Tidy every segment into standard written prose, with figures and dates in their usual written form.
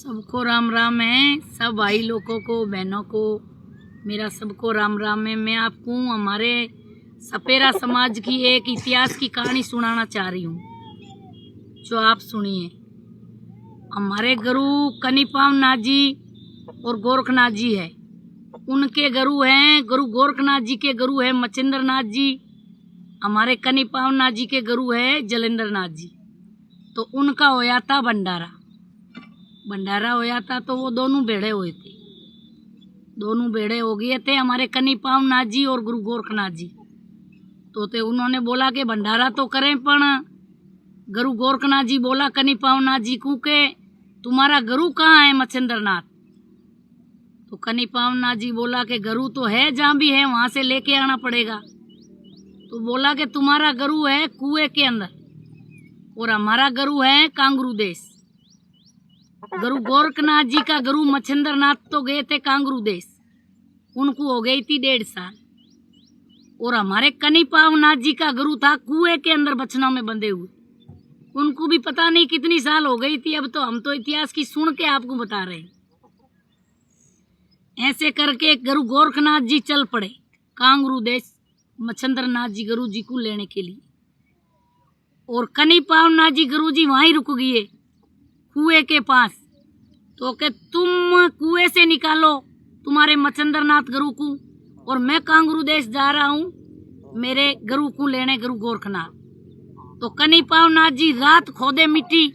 सबको राम राम है। सब भाई लोगों को, बहनों को मेरा सबको राम राम है। मैं आपको हमारे सपेरा समाज की एक इतिहास की कहानी सुनाना चाह रही हूँ, जो आप सुनिए। हमारे गुरु कनिपाव नाथ जी और गोरखनाथ जी है। उनके गुरु हैं, गुरु गोरखनाथ जी के गुरु है मच्छिंद्र नाथ जी। हमारे कनिपाव नाथ जी के गुरु है जलेंद्र नाथ जी। तो उनका होया था भंडारा होया था। तो वो दोनों बेड़े हुए थे, दोनों बेड़े हो गए थे हमारे कनिपाव नाथ जी और गुरु गोरखनाथ जी। तो उन्होंने बोला कि भंडारा तो करें, पर गुरु गोरखनाथ जी बोला कनिपाव नाथ जी को के तुम्हारा गुरु कहाँ है मच्छिंद्र नाथ। तो कनिपाव नाथ जी बोला कि गुरु तो है, जहाँ भी है वहां से लेके आना पड़ेगा। तो बोला कि तुम्हारा गुरु है कुएं के अंदर और हमारा गुरु है कांगरू देश। गुरु गोरखनाथ जी का गुरु मच्छिंद्र नाथ तो गए थे कांगरू देश, उनको हो गई थी 1.5 साल। और हमारे कनिपाव नाथ जी का गुरु था कुएं के अंदर बछना में बंधे हुए, उनको भी पता नहीं कितनी साल हो गई थी। अब तो हम तो इतिहास की सुन के आपको बता रहे हैं। ऐसे करके गुरु गोरखनाथ जी चल पड़े कांगरू देश मच्छिंद्र नाथ जी गुरु जी को लेने के लिए। और कनिपाव नाथ जी गुरु जी वहीं रुक गए कुएं के पास। तो कि तुम कुएं से निकालो तुम्हारे मच्छिंद्र नाथ गुरु को, और मैं कांगरू देश जा रहा हूँ मेरे गुरु को लेने, गुरु गोरखनाथ। तो कनिपाव नाथ जी रात खोदे मिट्टी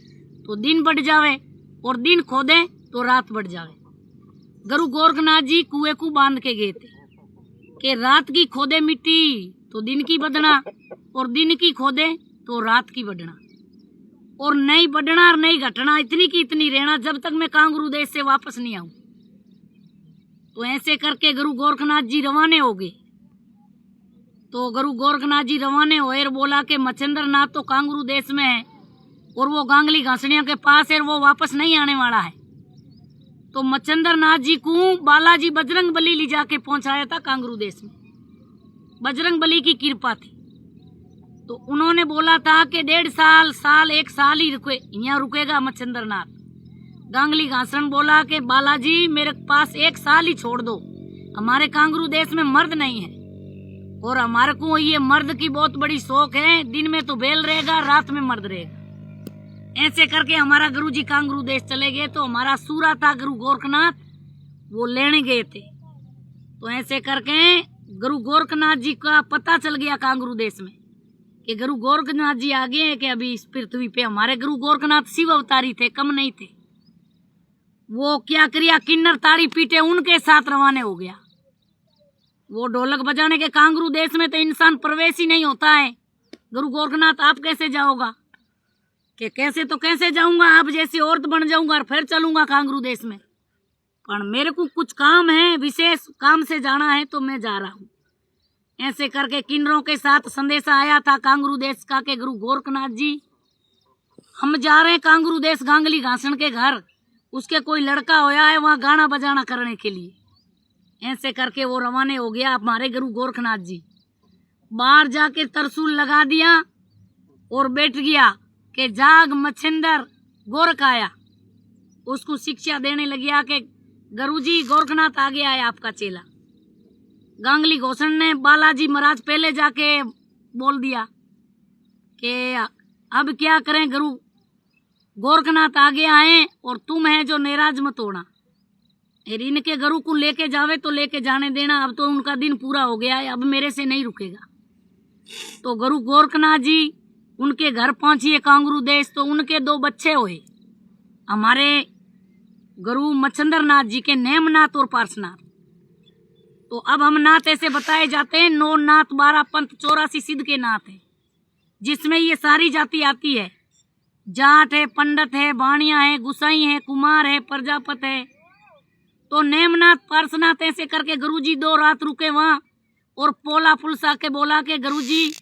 तो दिन बढ़ जावे, और दिन खोदे तो रात बढ़ जावे। गुरु गोरखनाथ जी कुएं को बांध के गए थे कि रात की खोदे मिट्टी तो दिन की बढ़ना, और दिन की खोदे तो रात की बढ़ना, और नहीं बढ़ना और नहीं घटना, इतनी की इतनी रहना जब तक मैं कांगरू देश से वापस नहीं आऊं। तो ऐसे करके गुरु गोरखनाथ जी रवाने हो गए। तो गुरु गोरखनाथ जी रवाने हुए और बोला कि मच्छिंद्र नाथ तो कांगरू देश में है और वो गांगली घासड़ियों के पास है, वो वापस नहीं आने वाला है। तो मच्छिंद्र नाथ जी को बालाजी बजरंग बली ले जाके पहुंचाया था कांगरू देश में, बजरंग बली की कृपा थी। तो उन्होंने बोला था कि 1.5 साल 1 साल ही यहाँ रुकेगा मच्छिंद्र नाथ। गांगली घासण बोला कि बालाजी मेरे पास 1 साल ही छोड़ दो, हमारे कांगरू देश में मर्द नहीं है, और हमारे को ये मर्द की बहुत बड़ी शौक है, दिन में तो बैल रहेगा, रात में मर्द रहेगा। ऐसे करके हमारा गुरु जी कांगरू देश चले गए। तो हमारा सूरा था गुरु गोरखनाथ, वो लेने गए थे। तो ऐसे करके गुरु गोरखनाथ जी का पता चल गया कांगरू देश में कि गुरु गोरखनाथ जी आ गए हैं कि अभी इस पृथ्वी पे। हमारे गुरु गोरखनाथ शिव अवतारी थे, कम नहीं थे। वो क्या करिया, किन्नर ताड़ी पीटे उनके साथ रवाने हो गया। वो ढोलक बजाने के कांगरू देश में तो इंसान प्रवेश ही नहीं होता है। गुरु गोरखनाथ आप कैसे जाओगा? कि कैसे तो कैसे जाऊंगा, आप जैसी औरत बन जाऊंगा और फिर चलूंगा कांगरू देश में, पर मेरे को कुछ काम है, विशेष काम से जाना है, तो मैं जा रहा हूँ। ऐसे करके किन्नरों के साथ संदेशा आया था कांगरू देश का कि गुरु गोरखनाथ जी हम जा रहे हैं कांगरू देश गांगली घासण के घर, उसके कोई लड़का होया है वहाँ गाना बजाना करने के लिए। ऐसे करके वो रवाने हो गया हमारे गुरु गोरखनाथ जी। बाहर जाके तरसूल लगा दिया और बैठ गया कि जाग मच्छिंद्र गोरख आया। उसको शिक्षा देने लगिया कि गुरुजी गोरखनाथ आ गया है आपका चेला। गांगली घोषण ने बालाजी महाराज पहले जाके बोल दिया कि अब क्या करें, गुरु गोरखनाथ आ गया है और तुम है जो नाराज मत होना। इनके गुरु को लेके जावे तो लेके जाने देना, अब तो उनका दिन पूरा हो गया है, अब मेरे से नहीं रुकेगा। तो गुरु गोरखनाथ जी उनके घर पहुंचिए कांगरू देश। तो उनके 2 बच्चे हुए हमारे गुरु मच्छिंद्र नाथ जी के, नेमनाथ और पार्शनाथ। तो अब हम नाथ ऐसे बताए जाते हैं, 9 नाथ 12 पंथ 84 सिद्ध के नाथ है, जिसमें ये सारी जाति आती है। जाट है, पंडित है, बाणिया है, गुसाई है, कुमार है, प्रजापत है। तो नेमनाथ पार्शनाथ ऐसे करके गुरुजी 2 रात रुके वहाँ, और पोला पुलसा के बोला कि गुरुजी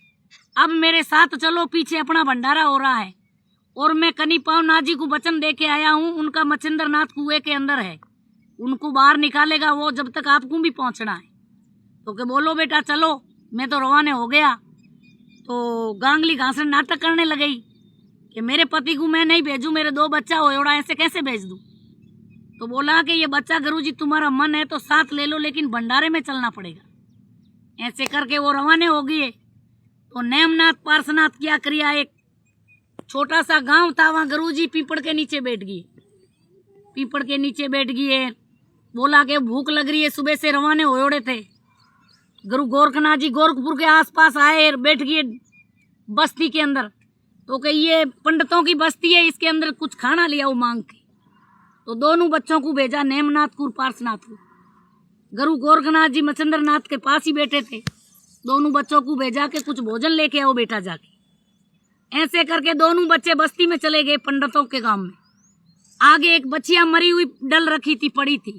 अब मेरे साथ चलो, पीछे अपना भंडारा हो रहा है, और मैं कनिपाव नाथ जी को वचन दे के आया हूँ, उनका मच्छिंद्र नाथ कुएं के अंदर है, उनको बाहर निकालेगा वो, जब तक आपको भी पहुंचना है। तो के बोलो बेटा चलो, मैं तो रवाने हो गया। तो गांगली घासण नाटक करने लगी कि मेरे पति को मैं नहीं भेजूं, मेरे 2 बच्चा हो, ऐसे कैसे भेज दूं। तो बोला कि ये बच्चा गुरुजी तुम्हारा मन है तो साथ ले लो, लेकिन भंडारे में चलना पड़ेगा। ऐसे करके वो रवाने हो गए। तो नेमनाथ पार्श्वनाथ क्या करिया, एक छोटा सा गांव था, वहां गुरुजी पीपड़ के नीचे बैठ गए। पीपड़ के नीचे बैठ गए, बोला कि भूख लग रही है, सुबह से रवाने होड़े थे। गुरु गोरखनाथ जी गोरखपुर के आसपास आए, बैठ गए बस्ती के अंदर। तो कि ये पंडितों की बस्ती है, इसके अंदर कुछ खाना लिया वो मांग के। तो दोनों बच्चों को भेजा नेमनाथ पार्श्वनाथ को। गुरु गोरखनाथ जी मच्छिंद्र नाथ के पास ही बैठे थे। दोनों बच्चों को भेजा के कुछ भोजन लेके आओ बेटा जाके। ऐसे करके दोनों बच्चे बस्ती में चले गए पंडितों के गांव में। आगे एक बच्चियां मरी हुई डल रखी थी, पड़ी थी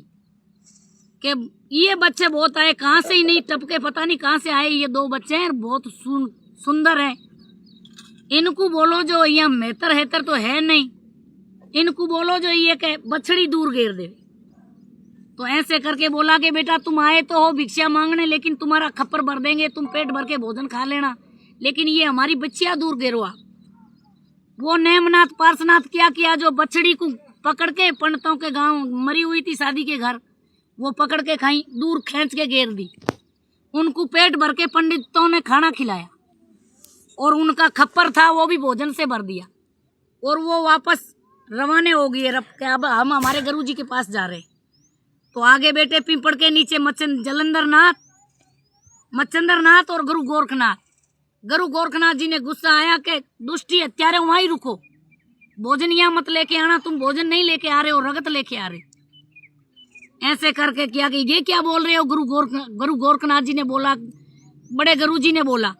कि ये बच्चे बहुत आए, कहाँ से ही नहीं टपके, पता नहीं कहाँ से आए। ये दो बच्चे हैं, बहुत सुंदर है। इनको बोलो जो यहाँ मेहतर हेतर तो है नहीं, इनको बोलो जो ये के बछड़ी दूर घेर दे। तो ऐसे करके बोला कि बेटा तुम आए तो हो भिक्षा मांगने, लेकिन तुम्हारा खप्पर भर देंगे, तुम पेट भर के भोजन खा लेना, लेकिन ये हमारी बच्चियां दूर घेरो आप। वो नेमनाथ पार्श्वनाथ क्या किया, जो बछड़ी को पकड़ के पंडितों के गांव मरी हुई थी शादी के घर, वो पकड़ के खाई, दूर खींच के घेर दी। उनको पेट भर के पंडितों ने खाना खिलाया और उनका खप्पर था वो भी भोजन से भर दिया। और वो वापस रवाने हो गए। अब हम हमारे गुरुजी के पास जा रहे। तो आगे बेटे पीपड़ के नीचे जलंधर नाथ, मच्छिंद्र नाथ और गुरु गोरखनाथ। गुरु गोरखनाथ जी ने गुस्सा आया कि दुष्टी हत्यारे वहां ही रुको, भोजन यहाँ मत लेके आना, तुम भोजन नहीं लेके आ रहे हो, रगत लेके आ रहे। ऐसे करके किया कि ये क्या बोल रहे हो। गुरु गोरखनाथ जी ने बोला, बड़े गुरुजी ने बोला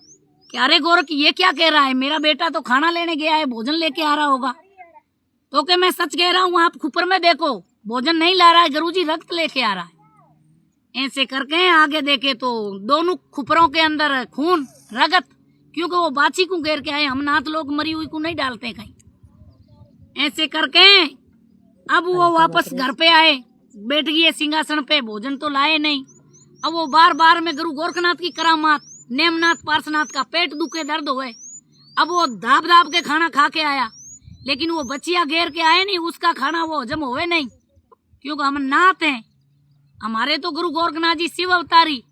कि अरे गोरख ये क्या कह रहा है, मेरा बेटा तो खाना लेने गया है, भोजन लेके आ रहा होगा। तो कि मैं सच कह रहा हूँ, आप खुपर में देखो, भोजन नहीं ला रहा है, गुरुजी रक्त लेके आ रहा है। ऐसे करके आगे देखे तो दोनों खुपरों के अंदर खून रगत, क्योंकि वो बाछी को घेर के आए। हम नाथ लोग मरी हुई को नहीं डालते कहीं। ऐसे करके अब वो वापस घर पे आए, बैठ गए सिंहासन पे, भोजन तो लाए नहीं। अब वो बार बार में गुरु गोरखनाथ की करामात, नेमनाथ पार्श्वनाथ का पेट दुखे, दर्द हुए। अब वो धाप धाप के खाना खा के आया, लेकिन वो बच्चियां घेर के आए नहीं, उसका खाना वो हजम हुए नहीं, क्योंकि हम नाथ हैं, हमारे तो गुरु गोरखनाथ जी शिव अवतारी।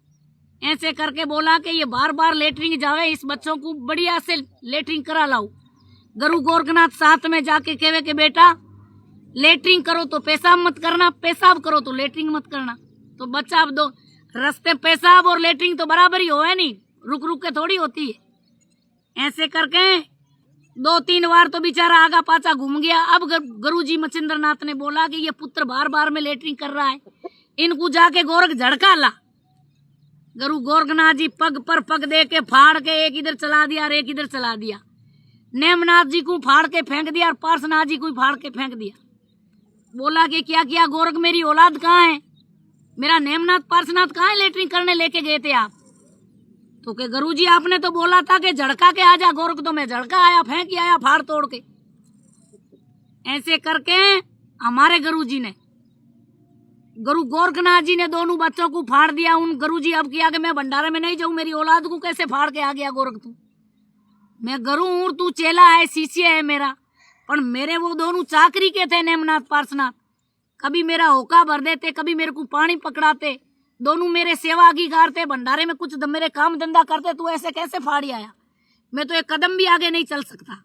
ऐसे करके बोला कि ये बार बार लेटरिंग जावे, इस बच्चों को बढ़िया से लेटरिंग करा लाओ। गुरु गोरखनाथ साथ में जाके कहे कि बेटा लेटरिंग करो तो पेशाब मत करना, पेशाब करो तो लेटरिंग मत करना। तो बच्चा अब दो रास्ते पेशाब और लेटरिंग तो बराबर ही हो, है नहीं, रुक रुक के थोड़ी होती है। ऐसे करके 2-3 बार तो बेचारा आगा पाछा घूम गया। अब गुरुजी मच्छिंद्र नाथ ने बोला कि ये पुत्र बार बार में लेटरिंग कर रहा है, इनको जाके गोरख झड़का ला। गुरु गोरखनाथ जी पग पर पग दे के फाड़ के एक इधर चला दिया और एक इधर चला दिया। नेमनाथ जी को फाड़ के फेंक दिया और पार्श्वनाथ जी को फाड़ के फेंक दिया। बोला कि क्या किया गोरख, मेरी औलाद कहाँ है, मेरा नेमनाथ पार्श्वनाथ कहाँ है, लेटरिंग करने लेके गए थे आप। तो के गुरुजी आपने तो बोला था कि झड़का के आ जा गोरख, तो मैं झड़का आया, फेंक आया फाड़ तोड़ के। ऐसे करके हमारे गुरुजी ने, गुरु गोरखनाथ जी ने दोनों बच्चों को फाड़ दिया। उन गुरुजी अब किया कि मैं भंडारे में नहीं जाऊं, मेरी औलाद को कैसे फाड़ के आ गया गोरख तू। मैं गुरु हूं, तू चेला है, शिष्य है मेरा, पर मेरे वो दोनों चाकरी के थे नेमनाथ पार्श्वनाथ। कभी मेरा होका भर देते, कभी मेरे को पानी पकड़ाते, दोनों मेरे सेवा की गारते, भंडारे में कुछ मेरे काम धंधा करते। तू ऐसे कैसे फाड़ी आया, मैं तो एक कदम भी आगे नहीं चल सकता।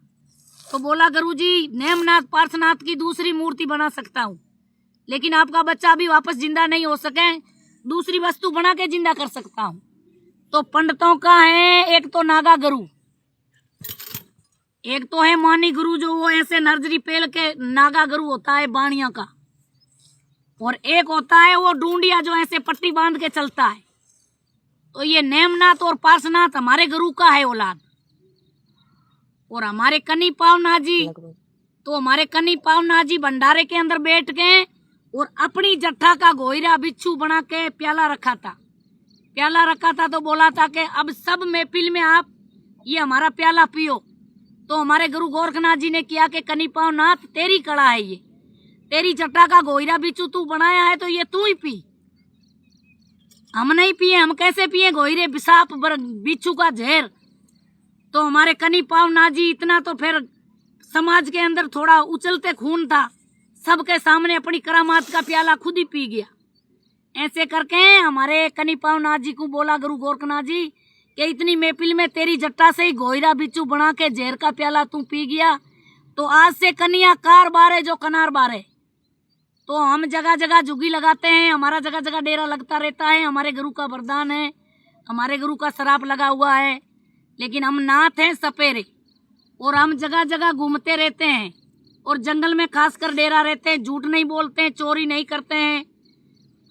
तो बोला गुरुजी नेमनाथ पार्श्वनाथ की दूसरी मूर्ति बना सकता हूँ, लेकिन आपका बच्चा अभी वापस जिंदा नहीं हो सके, दूसरी वस्तु बना के जिंदा कर सकता हूँ। तो पंडितों का है, एक तो नागा गुरु, एक तो है मानी गुरु, जो वो ऐसे नर्जरी पेल के नागा गुरु होता है बाणिया का, और एक होता है वो डूंडिया जो ऐसे पट्टी बांध के चलता है। तो ये नेमनाथ और पार्श्वनाथ हमारे गुरु का है औलाद। और हमारे कनी पावनाथ जी, तो हमारे कनी पावनाथ जी भंडारे के अंदर बैठ के और अपनी जट्ठा का गोईरा बिच्छू बना के प्याला रखा था। तो बोला था कि अब सब महफिल में आप ये हमारा प्याला पियो। तो हमारे गुरु गोरखनाथ जी ने किया कि कनी पावनाथ तेरी कड़ा है, ये तेरी जट्टा का गोईरा बिच्छू तू बनाया है, तो ये तू ही पी, हम नहीं पिए, हम कैसे पिए गोईरे बिसाप बिच्छू का जहर। तो हमारे कनी पावनाथ जी इतना तो फिर समाज के अंदर थोड़ा उछलते खून था, सबके सामने अपनी करामात का प्याला खुद ही पी गया। ऐसे करके हमारे कनी पाव नाथ जी को बोला गुरु गोरखनाथ जी कि इतनी महफिल में तेरी जट्टा से ही गोयरा बिच्छू बना के जहर का प्याला तू पी गया, तो आज से कन्या कार बारे जो कनार बारे। तो हम जगह जगह जुगी लगाते हैं, हमारा जगह जगह डेरा लगता रहता है, हमारे गुरु का वरदान है, हमारे गुरु का शराप लगा हुआ है। लेकिन हम नाथ हैं सपेरे, और हम जगह जगह घूमते रहते हैं और जंगल में खासकर डेरा रहते हैं, झूठ नहीं बोलते हैं, चोरी नहीं करते हैं।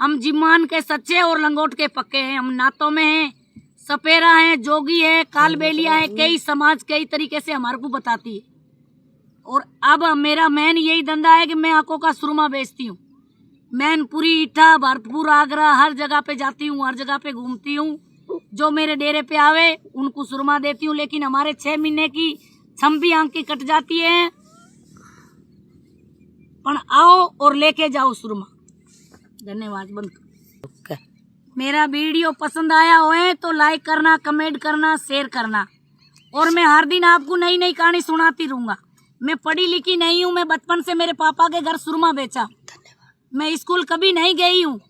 हम जिमान के सच्चे और लंगोट के पक्के हैं। हम नातों में हैं, सपेरा है, जोगी है, कालबेलिया है, कई समाज कई तरीके से हमारे को बताती है। और अब मेरा मैन यही धंधा है कि मैं आंखों का सुरमा बेचती हूँ। मैनपुरी, ईटा, भरतपुर, आगरा, हर जगह पे जाती हूँ, हर जगह पे घूमती हूँ। जो मेरे डेरे पे आवे उनको सुरमा देती हूँ। लेकिन हमारे 6 महीने की छम्बी आंख की कट जाती है, पर आओ और लेके जाओ सुरमा। धन्यवाद। बंद। मेरा वीडियो पसंद आया होए तो लाइक करना, कमेंट करना, शेयर करना। और मैं हर दिन आपको नई नई कहानी सुनाती रहूंगा। मैं पढ़ी लिखी नहीं हूँ, मैं बचपन से मेरे पापा के घर सुरमा बेचा। मैं स्कूल कभी नहीं गई हूँ,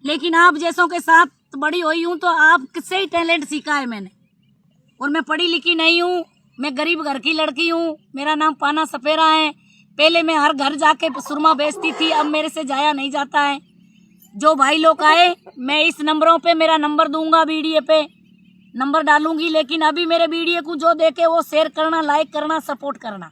लेकिन आप जैसों के साथ बड़ी हुई हूँ, तो आपसे ही टैलेंट सीखा है मैंने। और मैं पढ़ी लिखी नहीं हूँ, मैं गरीब घर की लड़की हूँ। मेरा नाम पाना सपेरा है। पहले मैं हर घर जाके सुरमा बेचती थी, अब मेरे से जाया नहीं जाता है। जो भाई लोग आए, मैं इस नंबरों पे मेरा नंबर दूंगा, वीडियो पे नंबर डालूंगी। लेकिन अभी मेरे वीडियो को जो देखे वो शेयर करना, लाइक करना, सपोर्ट करना।